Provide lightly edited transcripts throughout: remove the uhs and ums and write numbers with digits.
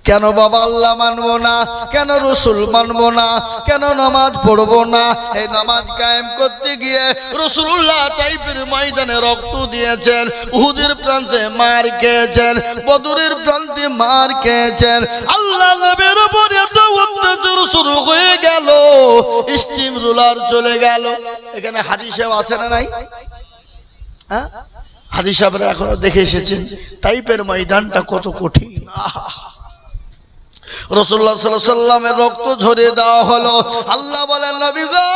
কেন বাবা আল্লাহ মানবো না, কেন রসুল মানবো না, কেন নামাজ পড়বো না? এই নামাজ কায়েম করতে গিয়ে রাসূলুল্লাহ তাইফের ময়দানে রক্ত দিয়েছেন, উহুদের প্রান্তে মার খেয়েছেন, বদরের প্রান্তে মার খেয়েছেন। আল্লাহ নবীর উপর এত অত্যাচার শুরু হয়ে গেল, স্টিম রোলার চলে গেল। এখানে হাদিস আছে না নাই? হ্যাঁ, হাদিস সাহেবরা এখনো দেখে এসেছেন তাইফের ময়দানটা কত কঠিন। রাসূলুল্লাহ সাল্লাল্লাহু আলাইহি ওয়াসাল্লামের রক্ত ঝরিয়ে দেওয়া হলো। আল্লাহ বলেন, নবী গো,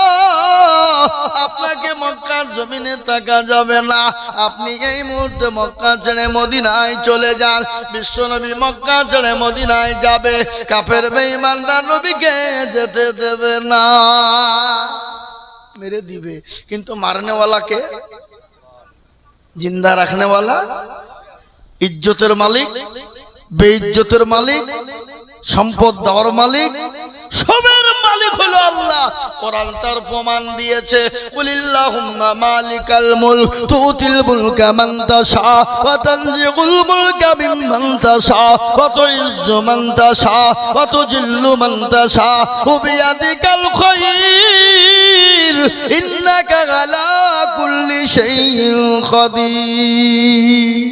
আপনাকে মক্কার জমিনে থাকা যাবে না, আপনি এই মুহূর্তে মক্কা ছেড়ে মদিনায় চলে যান। বিশ্ব নবী মক্কা ছেড়ে মদিনায় যাবে, কাফের বেঈমানরা নবীকে যেতে দেবে না, মেরে দিবে। কিন্তু মারনেওয়ালাকে জিন্দা রাখনেওয়ালা, ইজ্জতের মালিক, বেইজ্জতের মালিক, সম্পদ দেওয়ার মালিক, সবের মালিক হলো আল্লাহ। কোরআন তার প্রমাণ দিয়েছে, কুলিল্লাহুম্মা মালিকাল মুলক তুতিল মুলকা মান তাশা ওয়া তানজিউল মুলকা মিম্মান তাশা ওয়া তুইজ্জু মান তাশা ওয়া তুজিল্লু মান তাশা ওয়া বিয়াদিকাল খায়র ইন্নাকা আলা কুল্লি শাইইন কাদির।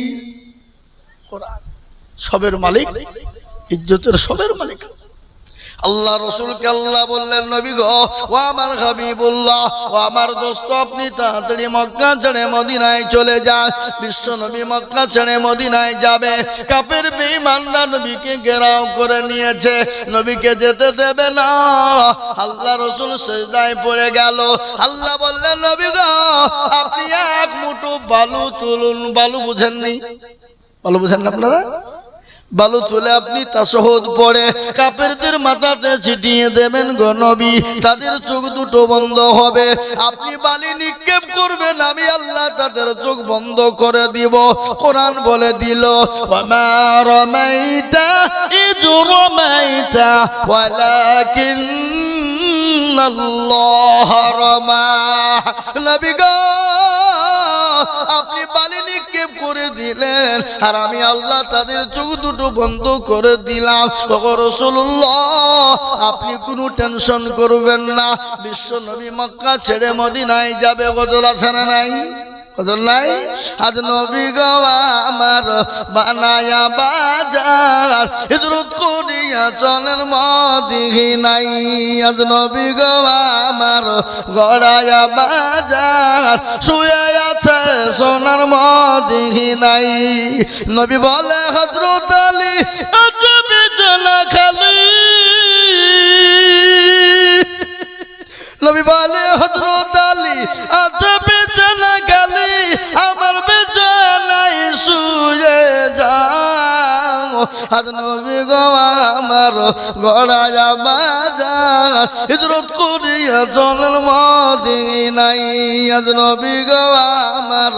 কোরআন সবের মালিক, ইজ্জতের সবের মালিক আল্লাহ। রাসূলকে আল্লাহ বললেন, নবী গো, ও আমার হাবিবুল্লাহ, ও আমার দোস্ত, আপনি তাড়াতাড়ি মক্কা ছেড়ে মদিনায় চলে যান। বিশ্ব নবী মক্কা ছেড়ে মদিনায় যাবে, কাফের বেঈমানরা নবীকে ঘেরাও করে নিয়েছে, নবীকে যেতে দেবে না। আল্লাহ রাসূল সিজদায় পড়ে গেল। আল্লাহ বললেন, নবী গো, আপনি এক মুঠো বালু তুলুন। বালু বুঝেননি? বালু বুঝেন না আপনারা? বালু তুলে আপনি তাশাহুদ পড়ে কাফেরদের মাথাতে ছিটিয়ে দেবেন গো নবী, তাদের চোখ দুটো বন্ধ হবে। আপনি বালি নিক্ষেপ করবেন, আমি আল্লাহ তাদের চোখ বন্ধ করে দিব। কোরআন বলে দিল, ওয়ামা রামাইতা ইয রামাইতা ওয়ালাকিন্নাল্লাহ রামা। নবী গো, আপনি বালি নিক্ষেপ করে দিলেন, আর আমি আল্লাহ তাদের চোখ দুটো বন্ধ করে দিলাম। ওগো রাসূলুল্লাহ, আপনি কোনো টেনশন করবেন না। বিশ্ব নবী মক্কা ছেড়ে মদিনায় যাবে, গজল আছে না নাই? গজল নাই? আজ নবী গো আমার বানায়া বাজার, হিজরত করিয়া চলেন মদিনায়। আজ নবী গো আমার গড়ায়া বাজার, শুয়ে আছে সোনার মদিনায়। নবী বলে, হযরত আলী আছে বিছানা খালি। নবী বলে, হযরত আলী আছে বিছানা খালি, আমার বিছানায় শুয়ে যাও। আজ নবী গো আমার গড়ায়া বাজার, হিজরত করিয়া চলেন মদিনায়। আজ নবী গো আমার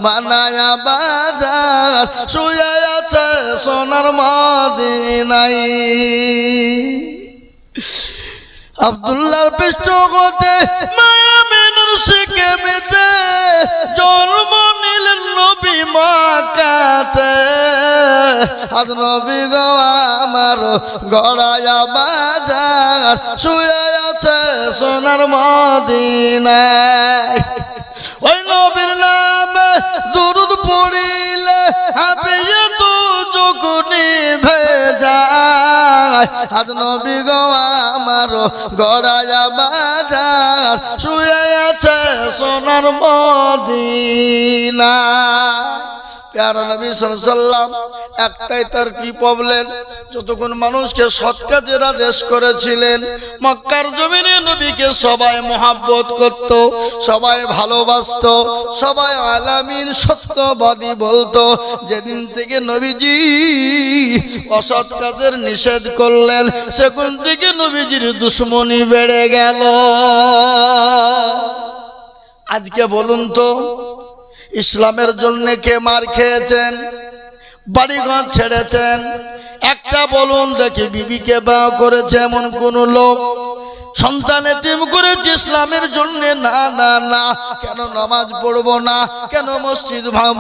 বানায়া বাজার, শুয়ে আছে সোনার মদিনায়। আব্দুল্লাহর পৃষ্ঠপোষে মায়ামিনের সিকেমেতে জন্ম নিলেন নবী মক্কাতে। আজ নবী গো আমার গড়ায়া বাজার, শুয়ে আছে সোনার মদিনায়। ওই নবীর নামে দুরূদ পড়িলে হাবিয়ে তো চোখ নিভে যায়। আজ নবী গো আমার গড়ায়া বাজার, শুয়ে আছে সোনার মদিনায়। প্যারা নবী সাল্লাল্লাহু আলাইহি ওয়াসাল্লাম একটাই তার কি প্রবলেম, যতক্ষণ মানুষকে সৎ কাজের আদেশ করেছিলেন, মক্কার জমিনে নবীকে সবাই মহব্বত করত, সবাই ভালোবাসত, সবাই আলামিন সত্যবাদী বলতো। যেদিন থেকে নবীজি অসৎ কাজের নিষেধ করলেন, সেখান থেকে নবীজির দুশমনি বেড়ে গেল। আজকে বলুন তো, ইসলামের জন্য কে মার খেয়েছেন, বাড়িঘর ছেড়েছেন? একটা বলুন দেখি বিবিকে বিয়ে করেছে এমন কোন লোক? সন্তান এতিম করেছে ইসলামের জন্য, না না না। কেন নামাজ পড়বো না? কেন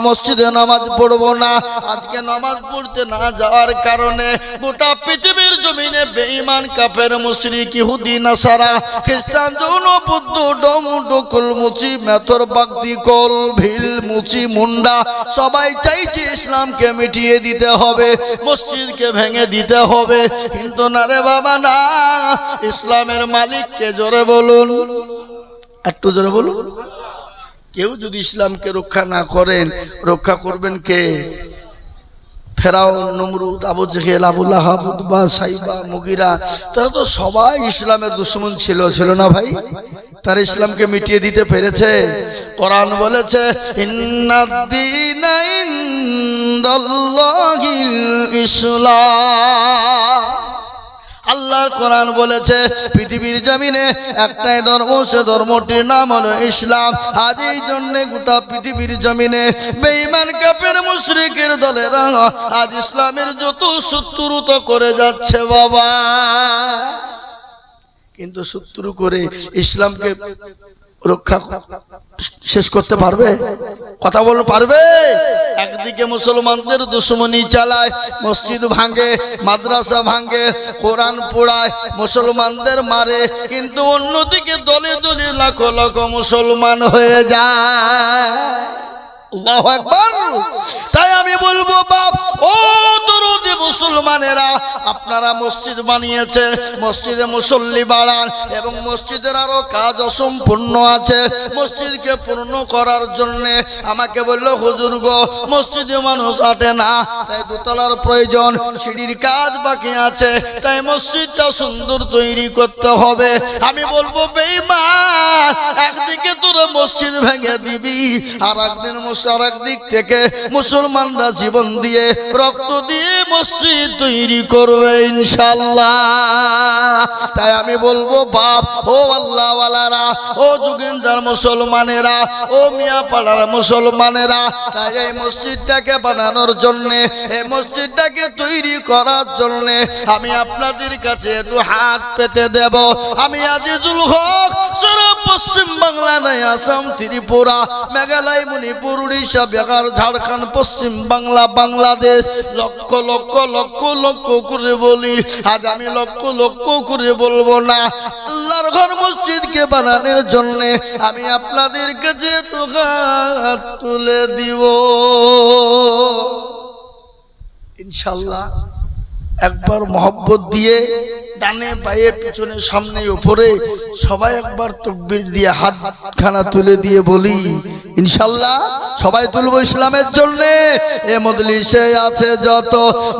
মসজিদে নামাজ পড়বো না? আজকে নামাজ পড়তে না যাওয়ার কারণে গোটা পৃথিবীর জমিনে বেঈমান কাফের মুশরিক ইহুদি নাসারা খ্রিস্টান জৈন বৌদ্ধ ডম ডকল মুচি মেথর বাগদি কল ভিল মুচি মুন্ডা সবাই চাইছে ইসলামকে মিটিয়ে দিতে হবে, মসজিদকে ভেঙে দিতে হবে। কিন্তু না রে বাবা না, ইসলামের মালিককে জোরে বলুন, একটু জোরে বলুন। কেউ যদি ইসলামকে রক্ষা না করেন, রক্ষা করবেন কে? ফেরাউন, নমরুদ, আবু জেহেল, আবু লাহাব, উতবা, সাইবা, মুগিরা, তারা তো সবাই ইসলামের দুশমন ছিল, ছিল না ভাই? তারা ইসলামকে মিটিয়ে দিতে পেরেছে? কোরআন বলেছে ইন্নাদ-দীনা ইনদাল্লাহিল ইসলাম। আল্লাহর কোরআন বলেছে পৃথিবীর জমিনে একটাই ধর্ম, সে ধর্মটির নাম হলো ইসলাম। আজ এই জন্য গোটা পৃথিবীর জমিনে বেঈমান কাফের মুশরিকের দলেরা আজ ইসলামের যত শত্রুতা করে যাচ্ছে বাবা। কিন্তু শত্রু করে ইসলামকে রক্ষা শেষ করতে পারবে? কথা বলুন, পারবে? একদিকে মুসলমানদের দুশমনি চালায়, মসজিদ ভাঙে, মাদ্রাসা ভাঙে, কোরআন পোড়ায়, মুসলমানদের মারে, কিন্তু অন্যদিকে দলে দলে লাখো লাখো মুসলমান হয়ে যায়। আল্লাহু আকবার। তাই আমি বলবো বাপ ও দরদি মুসলমানেরা, আপনারা মসজিদ বানিয়েছেন, মসজিদে মুসল্লি বাড়ান, এবং মসজিদের আরো কাজ অসম্পূর্ণ আছে। মসজিদকে পূর্ণ করার জন্য আমাকে বললো হুজুর গো মসজিদে মানুষ আটে না, তাই দোতলার প্রয়োজন, সিঁড়ির কাজ বাকি আছে, তাই মসজিদটা সুন্দর তৈরি করতে হবে। আমি বলবো বেঈমান, একদিকে তোরা মসজিদ ভেঙে দিবি, আর একদিক থেকে মুসলমানরা জীবন দিয়ে রক্ত দিয়ে মসজিদ তৈরি করবে ইনশাআল্লাহ। তাই আমি বলবো বাপ ও আল্লাহওয়ালারা, ও যুগেন্দার মুসলমানেরা, ও মিয়াপাড়ার মুসলমানেরা, তাই এই মসজিদটাকে বানানোর জন্য, এই মসজিদটাকে তৈরি করার জন্য আমি আপনাদের কাছে একটু হাত পেতে দেব। আমি আজিজুল হক সারা পশ্চিম বাংলা নয়, আসাম, ত্রিপুরা, মেঘালয়, মণিপুর, উড়িষ্যা, বিহার, ঝাড়খণ্ড, পশ্চিম বাংলা, বাংলাদেশ লক্ষ লক্ষ লক্ষ লক্ষ করে বলি। আজ আমি লক্ষ লক্ষ করে বলবো না, আল্লাহর ঘর মসজিদকে বানানোর জন্য আমি আপনাদের কাছে একটু হাত তুলে দিব ইনশাআল্লাহ। একবার মহব্বত দিয়ে ডানে বায়ে পিছনে সামনে উপরে সবাই একবার তাকবীর দিয়ে হাতখানা তুলে দিয়ে বলি ইনশাআল্লাহ। সবাই তুলবো ইসলামের জন্য। এ মজলিসে আছে যত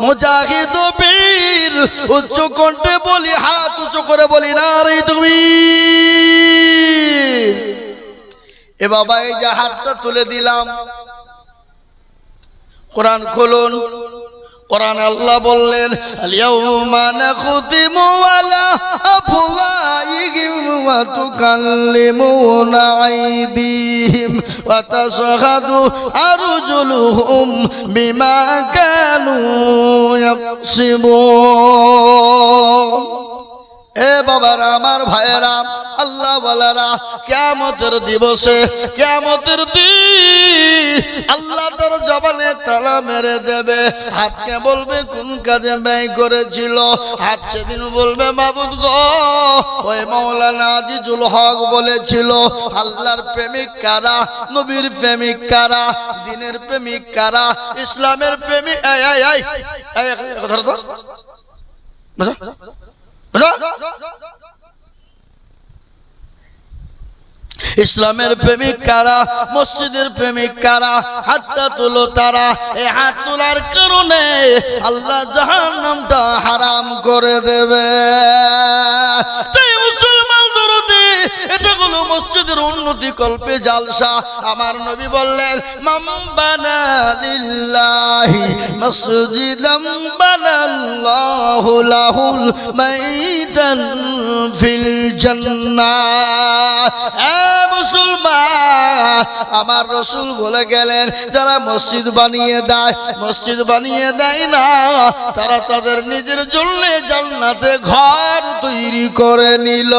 মুজাহিদ বীর, উচ্চ কণ্ঠে বলি, হাত উঁচু করে বলি নারে তাকবীর। এ বাবা এই যে হাতটা তুলে দিলাম, কোরআন খুলুন। কোরআন আল্লাহ বললেন আল-ইয়াউমা নাখতিমু আলা আফওয়াহিহিম ওয়া তুকাল্লিমুনা আইদিহিম ওয়া তাশহাদু আরজুলুহুম বিমা কানু ইয়াকসিবুন। এ বাবারা, আমার ভাইয়েরা, আল্লাহ ওয়ালারা, কিয়ামতের দিবসে, কিয়ামতের দিন আল্লাহ তার জবানে তালা মেরে দেবে। হাতকে বলবে কোন কাজে ব্যয় করেছিল? হাত সেদিন বলবে মাবুদ গো, ওই মাওলানা আজিজুল হক বলেছিল আল্লাহর প্রেমিক কারা, নবীর প্রেমিক কারা, দ্বীনের প্রেমিক কারা, ইসলামের প্রেমিক। ইসলামের প্রেমিক কারা, মসজিদের প্রেমিক কারা? হাতটা তুলো তারা। এই হাত তোলার কারণে আল্লাহ জাহান্নামটা হারাম করে দেবে। তাই মুসলমান দরদি, এটা হলো মসজিদের উন্নতি কল্পে জালসা। আমার নবী বললেন মান বানা লিল্লাহি মসজিদাম বানাল্লাহু লাহুল মাইদান বাইতান ফিল জান্নাহ। এ মুসলমান, আমার রাসূল বলে গেলেন যারা মসজিদ বানিয়ে দেয় না, তারা তাদের নিজের জন্য জান্নাতে ঘর তৈরি করে নিল।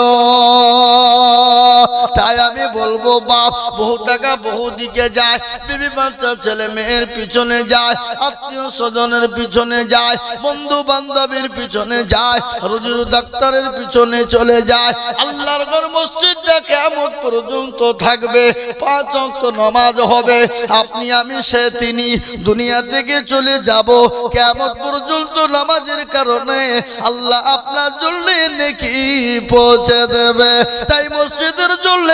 তাই আমি বলবো, বাপ বহু টাকা বহু দিকে যায়, বিবি বাচ্চা ছেলে মেয়ের পিছনে যায়, আত্মীয় স্বজনের পিছনে যায়, বন্ধু বান্ধবের পিছনে যায়, রুজির ডাক্তারের পিছনে চলে যায়। আল্লাহর ঘর মসজিদটা কিয়ামত পর্যন্ত থাকবে, 5 ওয়াক্ত নামাজ হবে, আপনি আমি সে তিনি দুনিয়া থেকে চলে যাব। কিয়ামত পর্যন্ত নামাজের কারণে আল্লাহ আপনার জন্য নেকি পৌঁছে দেবে। তাই মসজিদের জন্য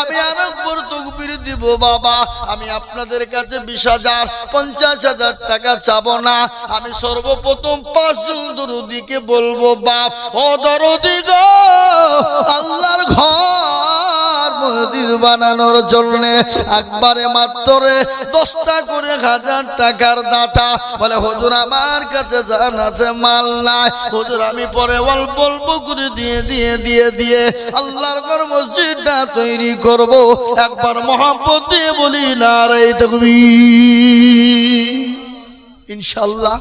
আমি আরেকবার তাকবীর দিব। বাবা, আমি আপনাদের কাছে 20,000 50,000 টাকা চাবো না, আমি সর্বপ্রথম 5 জন দরুদীকে বলবো, বাপ ও দরুদী গো, আল্লাহর ঘর মসজিদ বানানোর জন্য একবারে মাত্র 10টা করে 1000 টাকার দাতা। বলে হুজুর আমার কাছে জান আছে, মাল নাই হুজুর, আমি পরে অল্প অল্প করে দিয়ে আল্লাহর ঘর মসজিদটা তৈরি করব। একবার মহব্বত দিয়ে বলি নারে তাকবীর। ইনশাআল্লাহ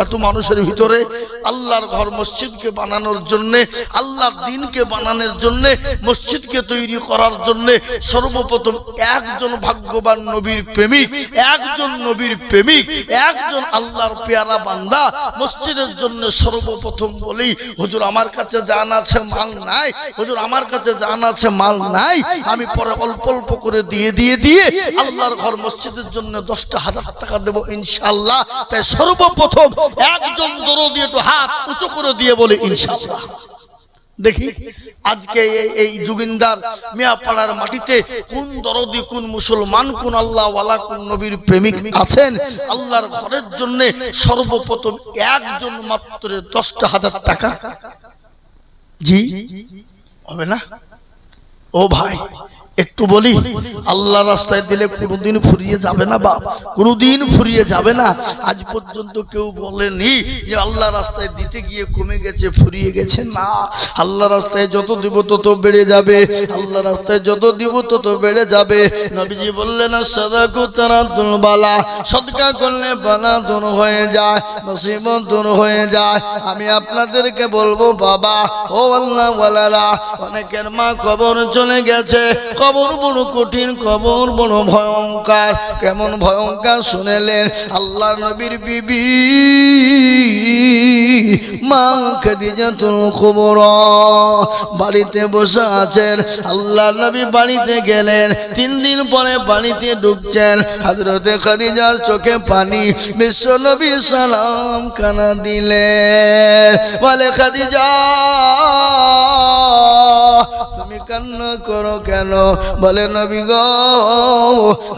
এত মানুষের ভিতরে আল্লাহর ঘর মসজিদকে বানানোর জন্য, আল্লাহর দ্বীনকে বানানোর জন্য, মসজিদকে তৈরি করার জন্য সর্বপ্রথম একজন ভাগ্যবান নবীর প্রেমিক, একজন আল্লাহর পেয়ারা বান্দা মসজিদের জন্য সর্বপ্রথম বলি, হুজুর আমার কাছে জান আছে মাল নাই, হুজুর আমার কাছে জান আছে মাল নাই, আমি পরে অল্প অল্প করে দিয়ে আল্লাহর ঘর মসজিদের জন্য 10,000 টাকা দেবো ইনশাআল্লাহ। তাই সর্বপ্রথম একজন দরদি একটু হাত উঁচু করে দিয়ে বলে ইনশাআল্লাহ। দেখি আজকে এই জুবিন্দার মিয়াপাড়ার মাটিতে কোন দরদি, কোন মুসলমান, কোন আল্লাহওয়ালা, কোন নবীর প্রেমিক আছেন আল্লাহর ঘরের জন্য সর্বপ্রথম একজন মাত্র 10,000 টাকা। জি হবে না? ও ভাই একটু বলি, আল্লাহ রাস্তায় দিলে কোনোদিন ফুরিয়ে যাবে না বাপ, কোনোদিন ফুরিয়ে যাবে না। আজ পর্যন্ত কেউ বলেনি যে আল্লাহ রাস্তায় দিতে গিয়ে কমে গেছে, ফুরিয়ে গেছে, না। আল্লাহ রাস্তায় যত দিব তত বেড়ে যাবে, আল্লাহ রাস্তায় যত দিব তত বেড়ে যাবে। নবীজি বললেন সাদাকু তারাতুল বালা, সদকা করলে বালা দূর হয়ে যায়, মুসিবত দূর হয়ে যায়। আমি আপনাদেরকে বলবো বাবা ও আল্লাহ ওয়ালারা, অনেকের মা কবর চলে গেছে, কবর বড় কঠিন, কবর বড় ভয়ঙ্কর। কেমন ভয়ঙ্কর শুনেলেন? আল্লাহ নবীর বিবি মা খাদিজাতুল কুবরা বাড়িতে বসে আছেন। আল্লাহ নবী বাড়িতে গেলেন, 3 দিন পরে বাড়িতে ঢুকছেন, হযরতে খাদিজার চোখে পানি। বিশ্ব নবী সালাম কানা দিলেন, বলে খাদিজা তুমি কান্না করো কেন? বলে নবী গো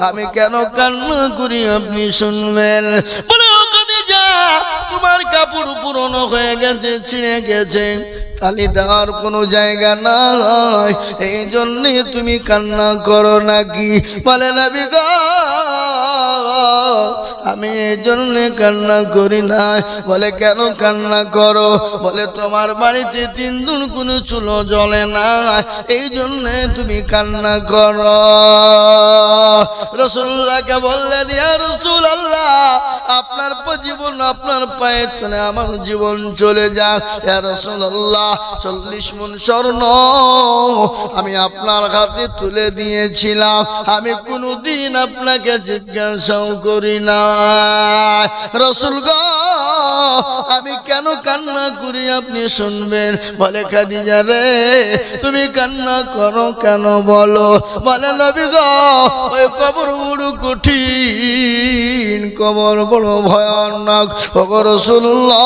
আমি কেন কান্না করি আপনি শুনবেন। বলে ও খাদিজা, তোমার কাপড় পুরনো হয়ে গেছে, ছিঁড়ে গেছে, তালি দেওয়ার কোনো জায়গা নাই, এই জন্যে তুমি কান্না করো নাকি? বলে নবী গো আমি এই জন্য কান্না করি না। বলে কেন কান্না করো? বলে তোমার বাড়িতে 3 দিন কোনো চুলো জ্বলে না, এই জন্য তুমি কান্না করো। রাসূলুল্লাহকে বললেন, ইয়া রাসূলুল্লাহ আপনার জীবন আপনার পায়ে তলে আমার জীবন চলে যাক। ইয়া রাসূলুল্লাহ 40 মণ স্বর্ণ আমি আপনার হাতে তুলে দিয়েছিলাম, আমি কোনোদিন আপনাকে জিজ্ঞাসাও করি না। রাসূল গো আমি কেন কান্না করি আপনি শুনবেন। বলে খাদিজা রে তুমি কান্না করো কেন বলো? বলে নবী গো ওই কবর বড় কঠিন, কবর বড় ভয়ানক। ওগো রাসূলুল্লাহ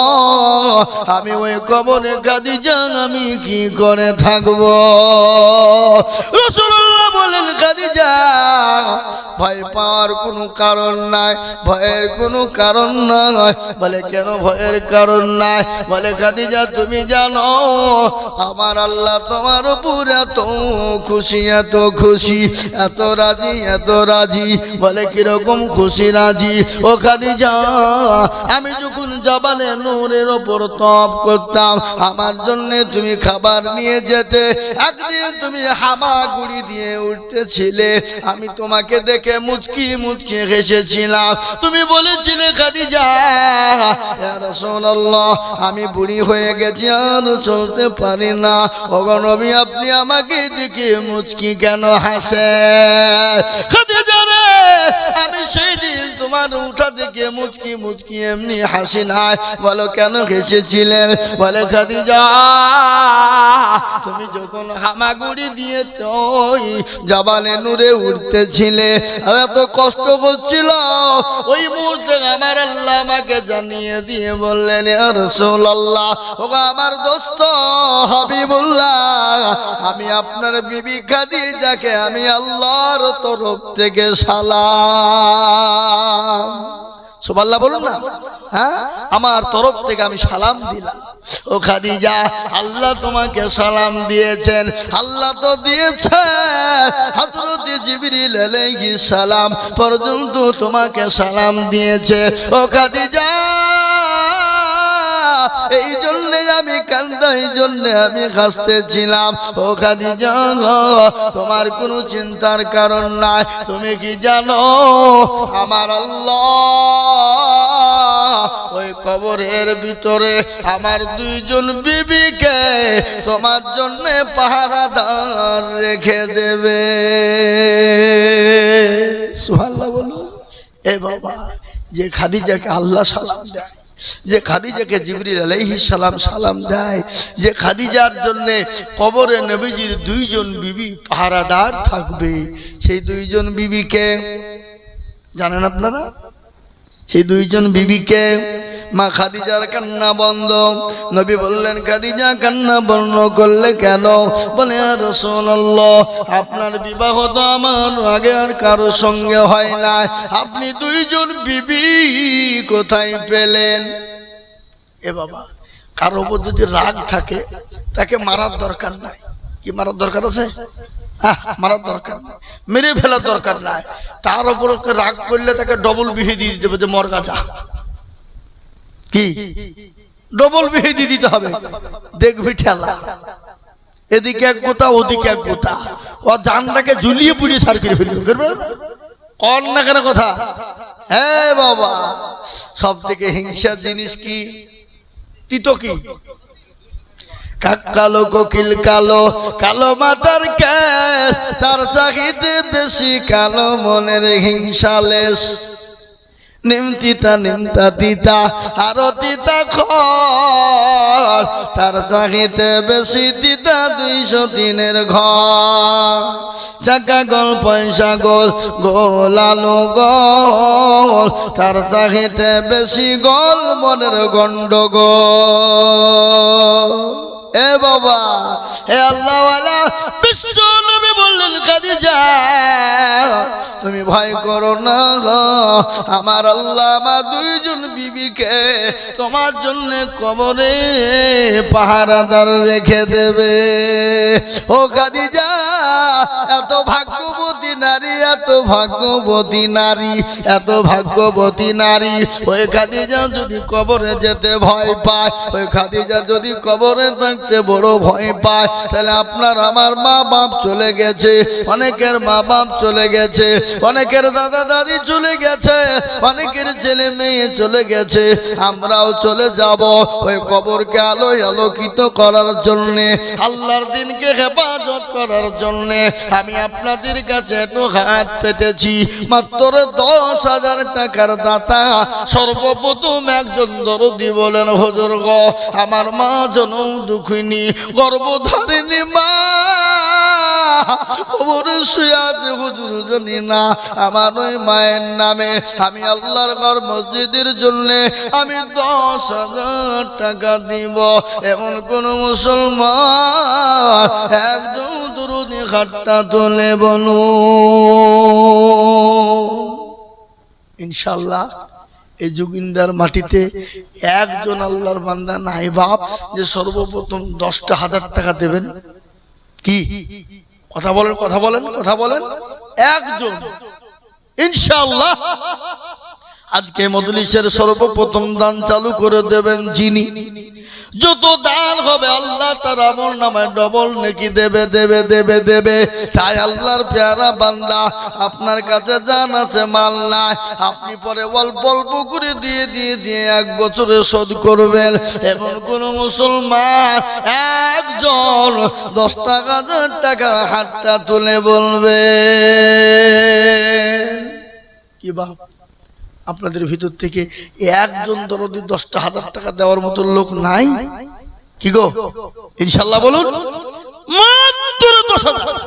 আমি ওই কবরে খাদিজা আমি কি করে থাকবো? রাসূলুল্লাহ বলেন খাদিজা ভয় পাওয়ার কোনো কারণ নাই, ভয়ের কোনো কারণ নাই। বলে কেন ভয়ের কারণ নাই? বলে খাদিজা তুমি জানো আমার আল্লাহ তোমার উপর এত খুশি, এত খুশি, এত রাজি, এত রাজি। বলে কিরকম খুশি রাজি? ও খাদিজা আমি যখন জাবালে নূরের ওপর তপ করতাম আমার জন্য তুমি খাবার নিয়ে যেতে, একদিন তুমি হামাগুড়ি দিয়ে উঠতেছিলে, আমি তোমাকে দেখে মুচকি মুচকি হেসেছিলাম। তুমি বলেছিলে খাদিজা ইয়া রাসূলুল্লাহ আমি বুড়ি হয়ে গেছি আর চলতে পারি না, ওগো নবী আপনি আমাকে দেখে মুচকি কেন হাসেন? খাদিজা রে আমি সেই দিন তোমার উঠা দেখে মুচকি মুচকি এমনি হাসি নাই। বলো কেন হেসেছিলেন? বলে খাদিজা তুমি যখন হামাগুড়ি দিয়ে ওই জাবালে নূরে উঠতেছিলে এত কষ্ট করছিল, ওই মুহূর্তে আমার আল্লাহ আমাকে জানিয়ে দিয়ে বললেন ইয়া রাসূলুল্লাহ ওগো আমার দোস্ত হাবিবুল্লাহ আমি আপনার বিবি খাদিজাকে আমি আল্লাহর তরফ থেকে সালাম। সুবহানাল্লাহ বলুন না। হ্যাঁ আমার তরফ থেকে আমি সালাম দিলাম। ও খাদিজা আল্লাহ তোমাকে সালাম দিয়েছেন, আল্লাহ তো দিয়েছেন হযরত জিবরিল আলাইহিস সালাম পর্যন্ত তোমাকে সালাম দিয়েছে। ও খাদিজা এই জন্যে আমি কান্দা, এই জন্যে আমি হাসতেছিলাম। ও খাদিজা তোমার কোনো চিন্তার কারণ নাই। তুমি কি জানো আমার আল্লাহ ওই কবরের ভিতরে আমার দুইজন বিবিকে তোমার জন্য পাহারাদার রেখে দেবে। সুবহানাল্লাহ বলুন। এ বাবা যে খাদিজাকে আল্লাহ সালাম দেয়, যে খাদিজাকে জিবরিল আলাইহিস সালাম সালাম দেয়, যে খাদিজার জন্য কবরে নবীজির দুইজন বিবি পাহারাদার থাকবে, সেই দুইজন বিবিকে জানেন আপনারা? সেই দুইজন বিবিকে মা খাদিজার কান্না বন্ধ। নবী বললেন খাদিজা কান্না বন্ধ করলে কেন? বলে ইয়া রাসূলুল্লাহ আপনার বিবাহ তো আমার আগে আর কারো সঙ্গে হয় না, আপনি দুইজন বিবি কোথায় পেলেন? এ বাবা কারো উপর যদি রাগ থাকে তাকে মারার দরকার নাই। কি মারার দরকার আছে? মারার দরকার নাই, মেরে ফেলার দরকার নাই। তার উপর রাগ করলে তাকে ডবল বিহি দিয়ে দিতে হবে, যে মরগা যা, কি ডবল বিহি দিয়ে দিতে হবে। দেখবি ঠেলা, এদিকে এক গোতা ওদিকে এক গোতা, ও জানটাকে ঝুলিয়ে পুড়িয়ে ছাড় করে ফেলবে। কর না কেন কথা? হ্যাঁ বাবা সব থেকে হিংসার জিনিস কি? তিতো কি? কালো কোকিল কালো, কালো মাথার কেশ, তার চাহিদা বেশি কালো মনের হিংসালেশ। নিমতিতা নিমতা তিতা আরো তিতা খর, তার চাহিদা বেশি তিতা 203 ঘর। চাকা গোল পয়সা গোল, গোল আলো গোল, তার চাহিদা বেশি গোল মনের গন্ডগোল। এ বাবা হে আল্লাহওয়ালা বিশ্ব নবী বললেন খাদিজা তুমি ভয় করো না, আমার আল্লাহ আমার দুইজন বিবিকে তোমার জন্য কবরে পাহারাদার রেখে দেবে। ও খাদিজা এত ভাগ্যবতী নারী, এত ভাগ্যবতী নারী, এত ভাগ্যবতী নারী। ওই খাদিজা যদি কবরে যেতে ভয় পায়, ওই খাদিজা যদি কবরে থাকতে বড় ভয় পায়, তাহলে আপনার আমার মা বাপ চলে গেছে, অনেকের মা বাপ চলে গেছে, অনেকের দাদা দাদি চলে গেছে, অনেকের ছেলে মেয়ে চলে গেছে, আমরাও চলে যাব ওই কবরকে আলোয় আলোকিত করার জন্য, আল্লাহর দিনকে হেফাজত করার জন্য। আমি আপনাদের কাছে একটু হাত পেতেছি, মাত্র 10,000 টাকার দাতা। সর্বপ্রথম একজন দরদি বলেন হুজুর গো আমার মা জনম দুঃখিনী গর্ভধারিণী মা, কবরে শুয়ে আছে হুজুর জানি না, আমার ওই মায়ের নামে আমি আল্লাহর ঘর মসজিদের জন্য আমি 10,000 টাকা দিব। এমন কোন মুসলমান একজন দরদি হাতটা তুলে বলুন ইনশাআল্লাহ। এই যোগিন্দার মাটিতে একজন আল্লাহর বান্দা নাই বাপ যে সর্বপ্রথম 10,000 টাকা দেবেন? কি কথা বলেন, কথা বলেন, কথা বলেন। একজন ইনশাআল্লাহ। আজকে মজলিসের সর্বপ্রথম দান চালু করে দেবেন যিনি, যত দান হবে আল্লাহ তার আমল নামায় ডবল নেকি দেবে দেবে দেবে দেবে। তাই আল্লাহর পেয়ারা বান্দা, আপনার কাছে জান আছে মাল নাই, আপনি পরে অল্প অল্প করে দিয়ে দিয়ে দিয়ে 1 বছরে শোধ করবেন। এমন কোন মুসলমান একজন 10,000 টাকার হাতটা তুলে বলবে কি বাপ আপনাদের ভিতর থেকে একজন দরদি 10,000 টাকা দেওয়ার মতো লোক নাই? কি গো ইনশাআল্লাহ বলুন। মাত্র 10,000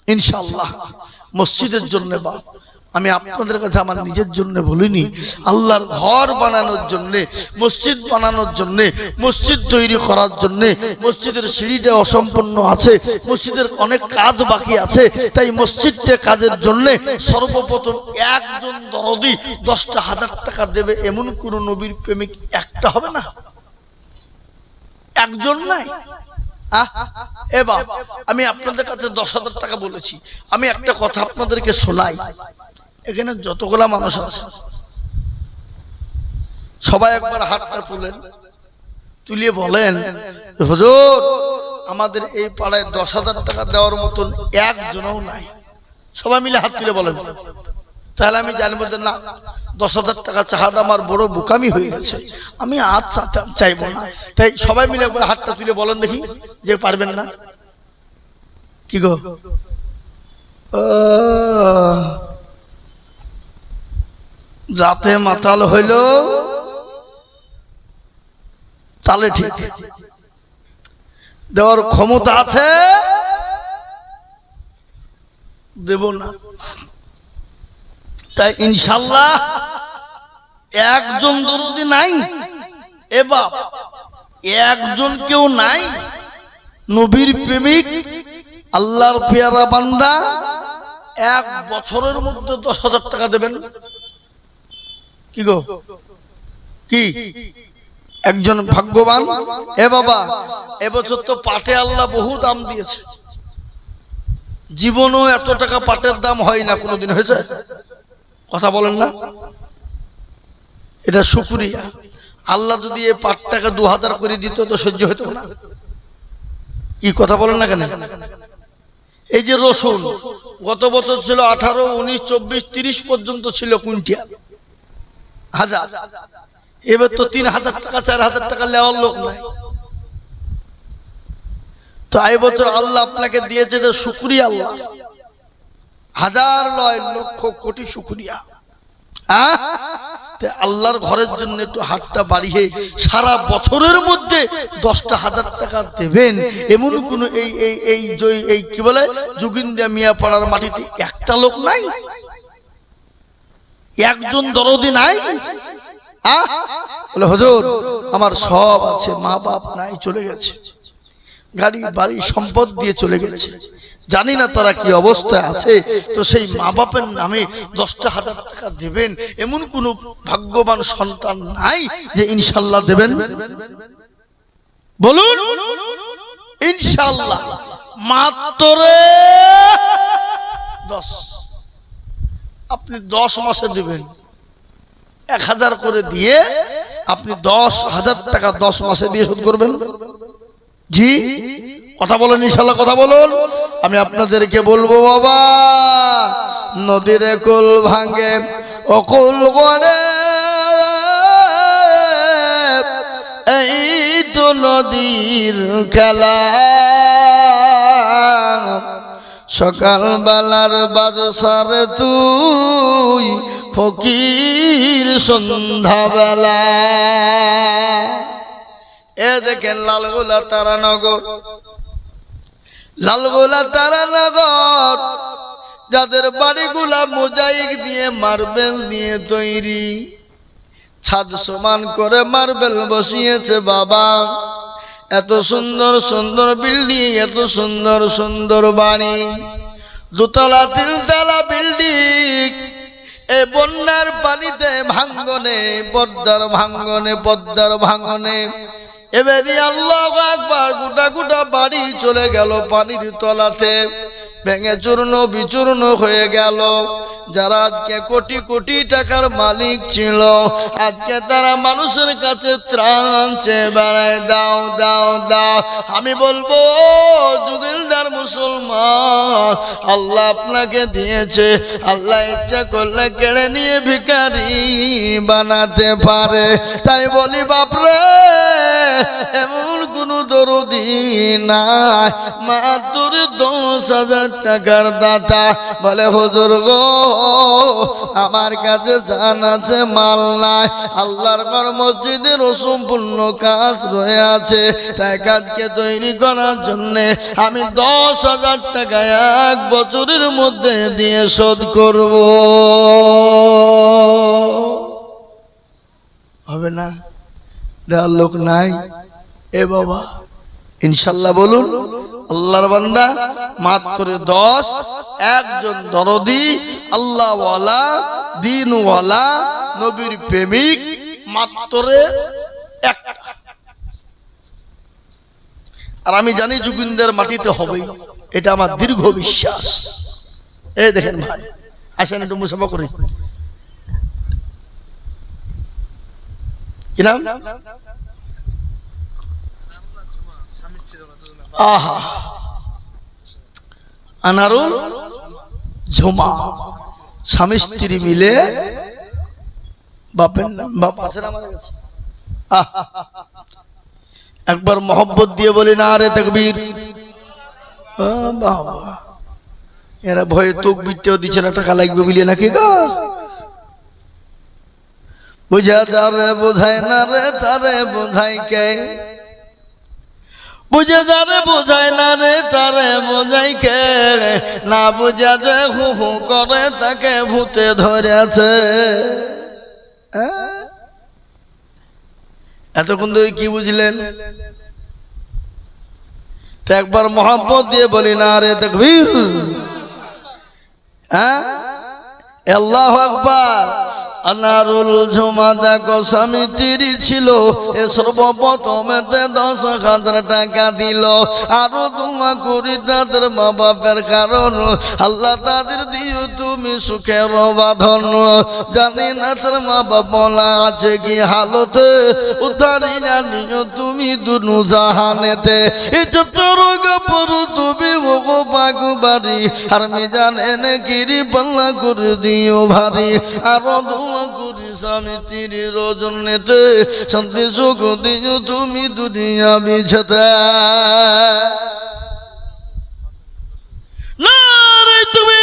ইনশাআল্লাহ। মসজিদের জন্য বাপ আমি আপনাদের কাছে আমার নিজের জন্য বলিনি, আল্লাহর ঘর বানানোর জন্য, মসজিদ বানানোর জন্য, মসজিদ তৈরি করার জন্য। মসজিদের সিঁড়িটা অসম্পূর্ণ আছে, মসজিদের অনেক কাজ বাকি আছে, তাই মসজিদটা কাজের জন্য সর্বপ্রথম একজন দরদি 10,000 টাকা দেবে এমন কোন নবীর প্রেমিক একটা হবে না? একজন নাই? এবার আমি আপনাদের কাছে 10,000 টাকা বলেছি, আমি একটা কথা আপনাদেরকে শোনাই। এখানে যতগুলা মানুষ আছে সবাই একবার হাতটা তুলেন, তুলিয়ে বলেন হুজুর আমাদের এই পাড়ায় 10,000 টাকা দেওয়ার মতন একজনও নাই। সবাই মিলে হাত তুলে বলেন, তাহলে আমি জানবো যে না 10,000 টাকা চাহাটা আমার বড় বোকামি হয়ে গেছে, আমি আজ চাইবো না। তাই সবাই মিলে একবার হাতটা তুলে বলেন দেখি যে পারবেন না। কি গো যাতে মাতাল হইল তাহলে ঠিক দেওয়ার ক্ষমতা আছে, দেব না। তাই ইনশাআল্লাহ একজন দরদি নাই, এবার একজন কেউ নাই নবীর প্রেমিক আল্লাহর পেয়ারা বান্দা 1 বছরের মধ্যে 10,000 টাকা দেবেন। কি গো কি একজন ভাগ্যবান? এ বাবা এবছর তো পাটে আল্লাহ বহু দাম দিয়েছে, জীবনও এত টাকা পাটের দাম হয় না, কোনোদিন হয়েছে? কথা বলেন না, এটা শুকরিয়া। আল্লাহ যদি এই পাটটাকে 2,000 করে দিত তো সহ্য হতো না। কি কথা বলেন না কেন? এই যে রসুন গত বছর ছিল 18, 19, 24, 30 পর্যন্ত ছিল কুইন্টাল হাজার, এবার তো 3,000 টাকা 4,000 টাকা নেওয়ার লোক নাই। তো এই বছর আল্লাহ আপনাকে দিয়েছে, শুকরিয়া আল্লাহ, হাজার নয় লক্ষ কোটি শুকরিয়া। আল্লাহর ঘরের জন্য একটু হাতটা বাড়িয়ে সারা বছরের মধ্যে 10,000 টাকা দেবেন এমন কোন এই কি বলে যোগিন্দা মিয়া পাড়ার মাটিতে একটা লোক নাই, একজন দরদি নাই। বলে হুজুর আমার সব আছে, মা বাপ নাই, চলে গেছে, গাড়ি বাড়ি সম্পদ দিয়ে চলে গেছে, জানি না তারা কি অবস্থায় আছে। তো সেই মা বাপের নামে 10,000 টাকা দেবেন এমন কোন ভাগ্যবান সন্তান নাই যে ইনশাআল্লাহ দেবেন? বলুন ইনশাআল্লাহ। মাত্র 10, আপনি 10 মাসে দেবেন 1,000 করে দিয়ে আপনি 10,000 টাকা 10 মাসে দিয়ে শোধ করবেন। জি কথা বলেন ইনশাআল্লাহ, কথা বলুন। আমি আপনাদেরকে বলবো বাবা, নদীর কুল ভাঙে অকুল করে, এই তো নদীর খেলা, সকাল বেলার বাদশার তুই ফকির সন্ধ্যাবেলা। এ দেখেন লালগোলা তারানগর, লালগোলা তারানগর, যাদের বাড়িগুলা মোজাইক দিয়ে মার্বেল দিয়ে তৈরি, ছাদ সমান করে মার্বেল বসিয়েছে বাবা। এত সুন্দর সুন্দর বিল্ডিং, এত সুন্দর সুন্দর বাড়ি, দোতলা তিনতলা বিল্ডিং, এই বন্যার পানিতে ভাঙ্গনে, পদ্মার ভাঙ্গনে এবারে আল্লাহু আকবার, গোটা গোটা বাড়ি চলে গেল পানির তলাতে, ভেঙে চূর্ণ বিচূর্ণ হয়ে গেল। যারা আজকে কোটি কোটি টাকার মালিক ছিল, আজকে তারা মানুষের কাছে ত্রাণ চেয়ে বেড়ায়, দাও দাও দাও। আমি বলবো যুগিলদার মুসলমান, আল্লাহ আপনাকে দিয়েছে, আল্লাহ ইচ্ছা করলে কেড়ে নিয়ে ভিখারি বানাতে পারে। তাই বলি বাপরে, এমন কোন দরদি নাই মাত্র 10,000 টাকার দাতা বলে হুজুর গো আমার কাছে জান আছে মাল নাই, আল্লাহর ঘর মসজিদের অসম্পূর্ণ কাজ রয়ে আছে, তাই কাজকে তৈরি করার জন্য আমি 10,000 টাকা 1 বছরের মধ্যে দিয়ে শোধ করব। হবে না? দেওয়ার লোক নাই? এ বাবা ইনশাল্লাহ বলুন। আল্লাহর বান্দা মাত্র 10, একজন দরদি আল্লাহওয়ালা দ্বীনওয়ালা নবীর প্রেমিক, মাত্র একটা। আর আমি জানি যোগিন্দের মাটিতে হবে, এটা আমার দীর্ঘ বিশ্বাস। এই দেখেন ভাই, আসেন একটু মুসাফা করি। কি নাম? আহা, আনারুল ঝুমা, স্বামী স্ত্রী মিলে বাপের নাম, বাপ আছে না আমাদের কাছে? একবার মোহব্বত দিয়ে বলি না রে তাকবীর। বাবা এরা ভয়ে তকবীরটাও দিচ্ছে না, টাকা লাগবে বলে নাকি গো? বুঝা যারে বোঝায় না রে তারে বোঝায় কে, বুঝে যারে বোঝায় না রে তারে বোঝাই কে, না বুঝা যে হু হু করে তাকে ভূতে ধরেছে। এতক্ষণ ধরে কি বুঝলেন? তো একবার মোহাম্মত দিয়ে বলি না রে তাকবীর। হ্যাঁ, আল্লাহু আকবার। আনারুল ঝুমা দেখো স্বামী স্ত্রী ছিল, এ সর্বপ্রথমেতে 10,000 টাকা দিল। আরো দোয়া করি তাদের মা বাপের, কারণ আল্লাহ তাদের দিও তুমি সুখের বাঁধন। জানি না তার মা বাপ বলা আছে কি হালতে, উতারি না নিও তুমি দুনু জাহানেতে। এই যত রোগ পরু তুমি ওগো বাগুবারি, আর মিজান এনে গিরি পাল্লা করে দিও ভারী। আরো করি স্বামী স্ত্রী রজনীতে, শান্তি সুখ দিও তুমি দুনিয়া বিছাতে। তুমি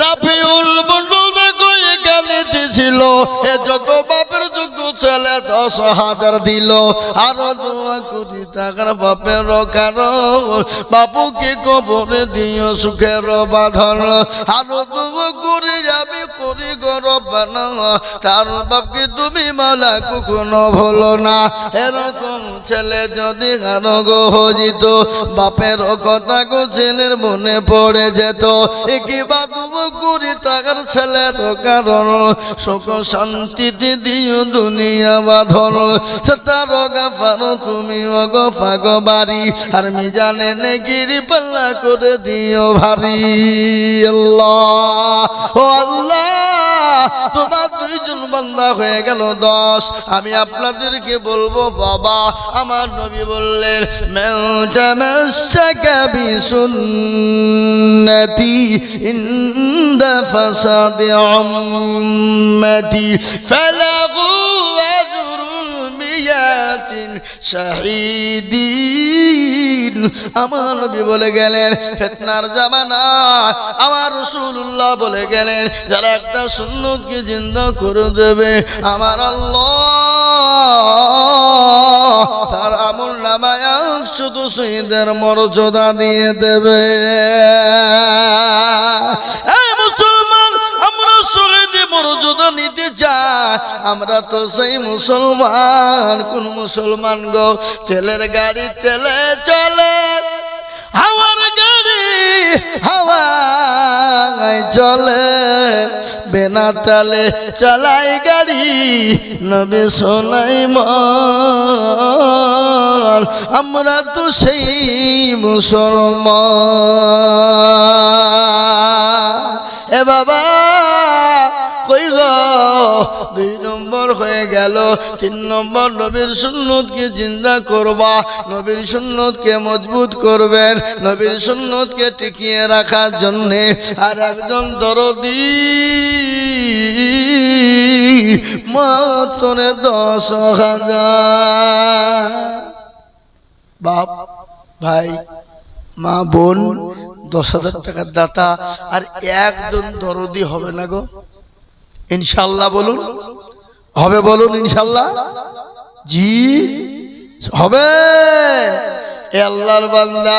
রাফিউল মন্ডল দেখো এখানে ছিল, এ যত বাপের যোগ্য ছেলে 10,000 দিল। আরো দোয়া করি টাকার বাপের কারণ, বাপুকে কবরে দিও সুখের বাঁধন। আরো দোয়া করি আমি করি গরব না, তার বাপকে তুমি মালা কখনো ভুলো না। এরকম ছেলে যদি আরো গো হজিত, বাপের কথা গো ছেলের মনে পড়ে যেত। কিবা দোয়া করি টাকার ছেলের কারণ, সুখ শান্তিতে দিও দুনিয়া বাঁধন। তার গাফারো তুমি অগফা গো বাড়ি, আর মিজানে নেগিরি পাল্লা করে দিও ভারী। আল্লাহ ও আল্লাহ, তোমার 2 জন বান্দা হয়ে গেল 10। আমি আপনাদেরকে বলবো বাবা, আমার নবী বললেন মান তামাসসাকা বিসুন্নতি ইনদা ফাসাদি উম্মতি ফালাহু আজরুন বিয়াতিন শাহীদিন। আমার নবী বলে গেলেন ফিতনার জামানা, আমার রাসূলুল্লাহ বলে গেলেন যারা একটা সুন্নতকে জিন্দা করে দেবে, আমার আল্লাহ তার আমল নামায় 100 শহীদের মর্যাদা দিয়ে দেবে। এই মুসলমান, আমরা শহীদের মর্যাদা নিতে চাই, আমরা তো সেই মুসলমান। কোন মুসলমান গো? তেলের গাড়ি তেলে চলে, হাওয়ার গাড়ি হাওয়ায় চলে, বিনা তেলে চালাই গাড়ি নবী সুলাইমান। আমরা তো সেই মুসলমান। এ বাবা কই গো? 2 নম্বর হয়ে গেল। 3 নম্বর নবীর সুন্নতকে জিন্দা করবা, নবীর সুন্নতকে মজবুত করবেন, নবীর সুন্নতকে টিকিয়ে রাখার জন্যে আর একজন দরদি মাত্র 10,000। বাপ ভাই মা বোন 10,000 টাকার দাতা আর একজন দরদি হবে না গো? ইনশাল্লাহ বলুন, হবে বলুন ইনশাল্লাহ? জি হবে। এ আল্লাহর বান্দা,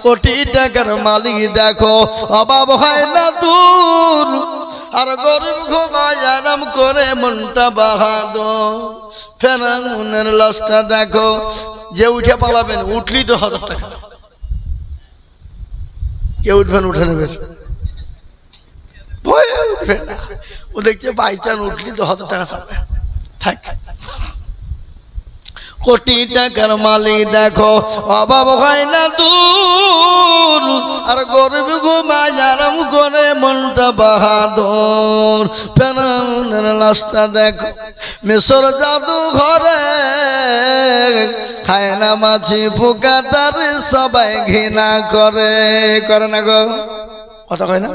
কোটি টাকার মালিক দেখো, অভাব হয় না দূর, আর গরিব ঘুমায় আরাম করে মনটা বাহাদুর। ফেরাউনের লাশটা দেখো, যে উঠে পালাবেন, উঠলি তো 1000 টাকা। কে উঠবেন? উঠে নেবেন, ভয়ে উঠবে না। ও দেখছে বাইচান উঠলি তো 1000 টাকা চাবে, থাক। কোটি টাকার মালিক দেখো, অভাব হয় না দূর, আর গরিব ঘুমায় আরাম করে মনটা বাহাদুর। ফেরাউনের লাশটা দেখো, মিশর জাদু ঘরে খায় না মাছি পোকা, তার সবাই ঘৃণা করে। করে না গো? কথা কয় না?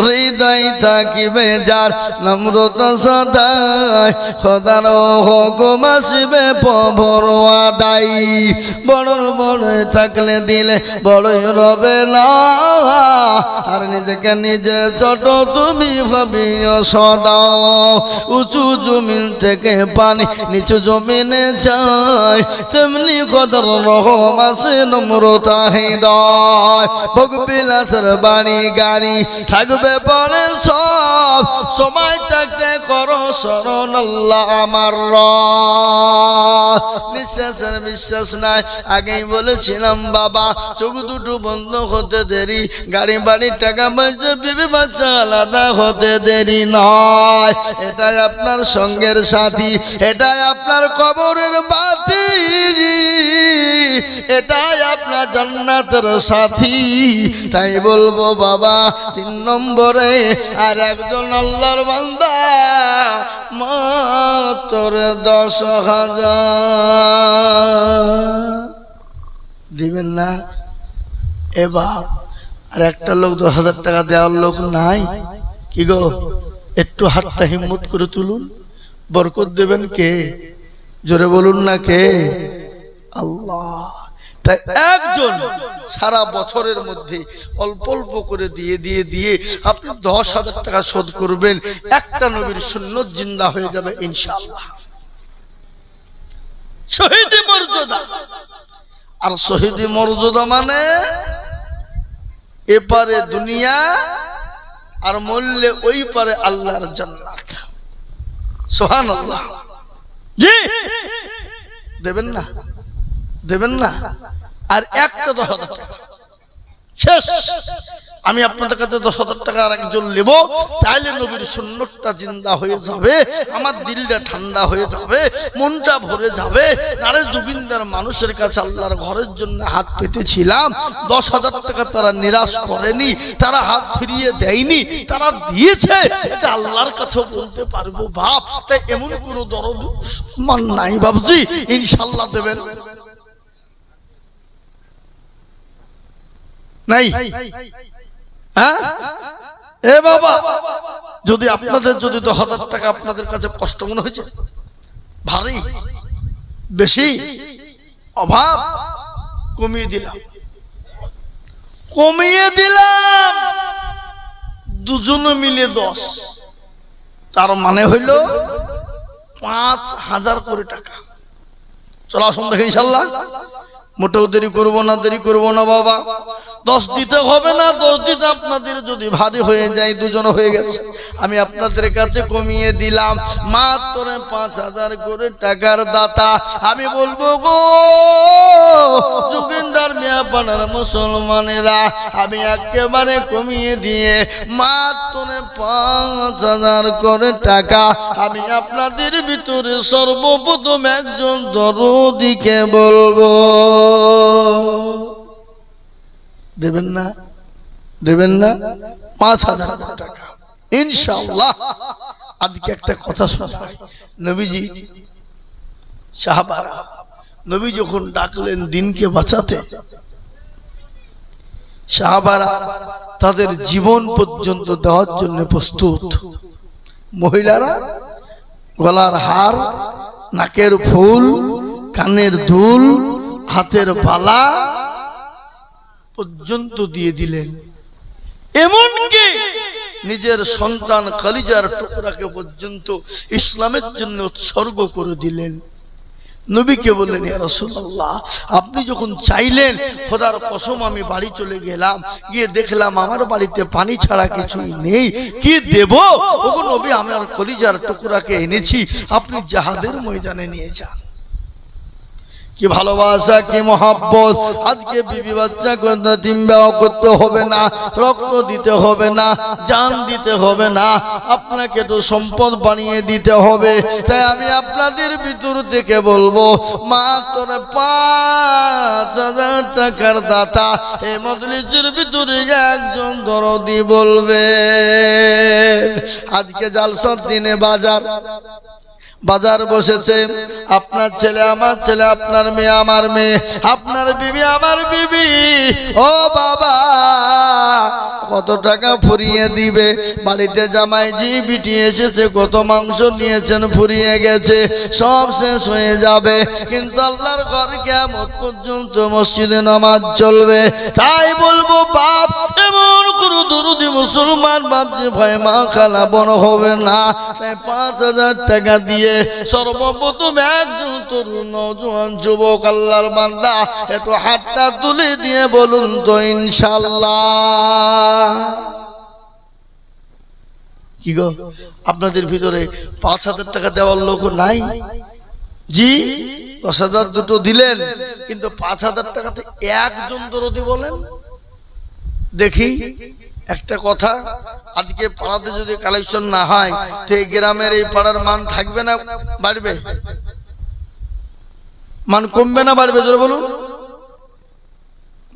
হৃদয় থাকিবে যার নম্রতা সদাই, খোদার হুকুম আসবে প্রভুর আদায়। বড় বড় থাকলে দিলে বড়ই রবে না, আর নিজেকে নিজে ছোট তুমি ভাবিও সদা। উঁচু জমিন থেকে পানি নিচু জমিনে যায়, তেমনি খোদার রহম আছে নম্রতা হৃদয়। ভোগ বিলাসের বাড়ি গাড়ি থাকবে পরে সব, সময় থাকতে করো শরণ আল্লাহ আমার রব। নিঃশ্বাসের বিশ্বাস নাই, আগেই বলেছিলাম বাবা, চোখ দুটো বন্ধ হতে দেরি, গাড়ি বাড়ি টাকা পয়সা বিবি বাচ্চা আলাদা হতে দেরি নয়। এটাই আপনার সঙ্গের সাথী, এটাই আপনার কবরের বাতি, এটাই আপনার জান্নাতের সাথী। তাই বলবো বাবা, 3 নম্বরে আর একজন আল্লাহর বান্দা মাত্র 10,000 দিবেন না? এ বাপ, আর একটা লোক 10,000 টাকা দেওয়ার লোক নাই কি গো? একটু হাতটা হিম্মত করে তুলুন। বরকত দেবেন কে? জোরে বলুন না কে? আল্লাহ। তাই একজন সারা বছরের মধ্যে অল্প অল্প করে দিয়ে দিয়ে দিয়ে আপনি 10,000 টাকা শোধ করবেন, একটা নবীর সুন্নত জিন্দা হয়ে যাবে ইনশাআল্লাহ। শহীদি মর্যাদা। আর শহীদি মর্যাদা মানে এপারে দুনিয়া আর মরলে ওই পারে আল্লাহর জান্নাত। সুবহানাল্লাহ। জি দেবেন না? দেবেন না? আর একটা 10,000 টাকা শেষ। আমি আপনাদের কাছে 10,000 টাকা আর একজন নেব, তাইলে নবীর সুন্নতটা জিন্দা হয়ে যাবে, আমার দিলটা ঠান্ডা হয়ে যাবে, মনটা ভরে যাবে। নারে জুবিনদার মানুষের কাছে আল্লাহর ঘরের জন্য হাত পেতেছিলাম, 10,000 টাকা তারা নিরাশ করেনি, তারা হাত ফিরিয়ে দেয়নি, তারা দিয়েছে। এটা আল্লাহর কাছে বলতে পারবো বাপ। তাই এমন কোনো দরদ মান নাই বাবজি, ইনশাআল্লাহ দেবেন নাই? হ্যাঁ এ বাবা, যদি আপনাদের যদি 10,000 টাকা আপনাদের কাছে কষ্ট মনে হয়েছে, ভারী বেশি অভাব, কমিয়ে দিলাম, কমিয়ে দিলাম। দুজনে মিলে 10, তার মানে হইল 5,000 করে টাকা। চলো আসুন দেখে ইনশাআল্লাহ, মোটেও দেরি করবো না, দেরি করবো না বাবা। 10 দিতে হবে না, 10 দিতে আপনাদের যদি ভারী হয়ে যায়, দুজন হয়ে গেছে, আমি আপনাদের কাছে কমিয়ে দিলাম মাত্র 5,000 করে টাকার দাতা। আমি বলবো গো যোগিন্দার মিয়াপাড়ার মুসলমানেরা, আমি একেবারে কমিয়ে দিয়ে মাত্র 5,000 করে টাকা আমি আপনাদের ভিতরে সর্বপ্রথম একজন দরদিকে বলবো। দেবেন না? দেবেন না? 5,000 টাকা ইনশাআল্লাহ। আজকে একটা কথা শোনাই, নবীজি সাহাবারা নবী যখন ডাকলেন দিনকে বাঁচাতে, সাহাবারা তাদের জীবন পর্যন্ত দেওয়ার জন্য প্রস্তুত। মহিলারা গলার হার, নাকের ফুল, কানের দুল, হাতের বালা পর্যন্ত দিয়ে দিলেন। এমনকি নিজের সন্তান কলিজার টুকরাকে পর্যন্ত ইসলামের জন্য উৎসর্গ করে দিলেন। নবীকে বললেন, ইয়া রাসূলুল্লাহ, আপনি যখন চাইলেন, খোদার কসম আমি বাড়ি চলে গেলাম, গিয়ে দেখলাম আমার বাড়িতে পানি ছাড়া কিছুই নেই, কি দেব? ওগো নবী, আমার কলিজার টুকরাকে এনেছি, আপনি জিহাদের ময়দানে নিয়ে যান। কি ভালোবাসা, কি মহব্বত! আজকে বিবি বাচ্চা তিনবাও করতে হবে না, রক্ত দিতে হবে না, জান দিতে হবে না, আপনাকে তো সম্পদ বানিয়ে দিতে হবে। তাই আমি আপনাদের ভিতর থেকে বলবো, মাত্র 5,000 টাকার দাতা এই মজলিসের ভিতরে একজন দরদি বলবে। আজকে জালসার দিনে বাজার বসেছে, আপনার ছেলে আমার ছেলে, আপনার মেয়ে আমার মেয়ে, আপনার বিবি আমার বিবি। ও বাবা, কত টাকা ফুরিয়ে দিবে? বাড়িতে জামাই জি বিটি এসেছে, কত মাংস নিয়েছেন, ফুরিয়ে গেছে, সব শেষ হয়ে যাবে। কিন্তু আল্লাহর ঘর কিয়ামত পর্যন্ত মসজিদে নামাজ চলবে। তাই বলবো, বাপ এমন কোনো দরদি মুসলমান বাপ যে ভয় মা খালা বড় হবে না। তাই 5,000 টাকা দিয়ে সর্বপ্রথম একজন তরুণ নওজোয়ান যুবক আল্লাহর বান্দা এত হাতটা তুলে দিয়ে বলুন তো ইনশাআল্লাহ। কি গো, আপনাদের ভিতরে 5,000 টাকা দেওয়ার লোক নাই? জি, 10,000 দুটো দিলেন, কিন্তু 5,000 টাকাতে একজন দরদি বলেন দেখি। একটা কথা, আজকে পাড়াতে যদি কালেকশন না হয় তো এই গ্রামের এই পাড়ার মান থাকবে না বাড়বে? মান কমবে না বাড়বে? জোরে বলুন।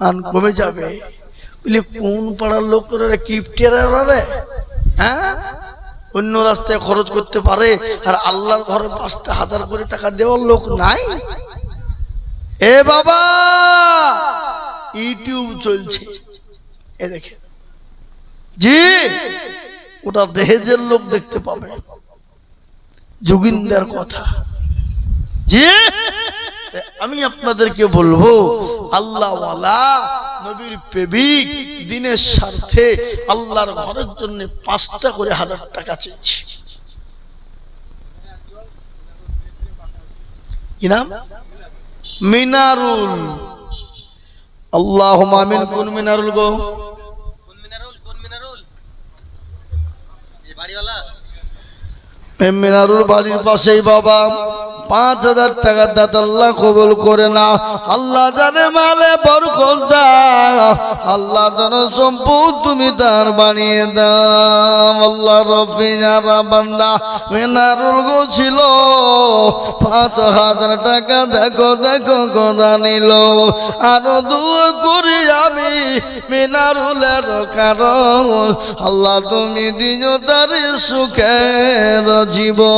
মান কমে যাবে। বলি কোন পাড়ার লোকেরা কিপটেরা রে? হ্যাঁ, অন্য রাস্তায় খরচ করতে পারে, আর আল্লাহর ঘরে 5,000 করে টাকা দেওয়ার লোক নাই। এ বাবা, ইউটিউব চলছে, এ দেখে জি, ওটা দেহেজের লোক দেখতে পাবে। যোগিন্দার কথা জি, আমি আপনাদেরকে বলবো, আল্লাহওয়ালা নবীর প্রেমিক দিনের স্বার্থে আল্লাহর ঘরের জন্য 5টা করে 1,000 টাকা চেয়েছি। কি নাম? মিনারুল। আল্লাহুম্মা আমিন। কোন মিনারুল গো? মিনারুল বাড়ির পাশেই বাবা। 5,000 টাকা দাতা আল্লাহ কবুল করে না। আল্লাহ জানে মালে বরকত দাও, আল্লাহ জানে সম্পদ তুমি তার বানিয়ে দাও। আল্লাহ রফিনারা বান্দা মিনারুল গো ছিল 5,000 টাকা, দেখো দেখো কথা নিল। আরো দোয়া করি আমি মিনারুলের কারণ, আল্লাহ তুমি দিও তার সুখের জীবন।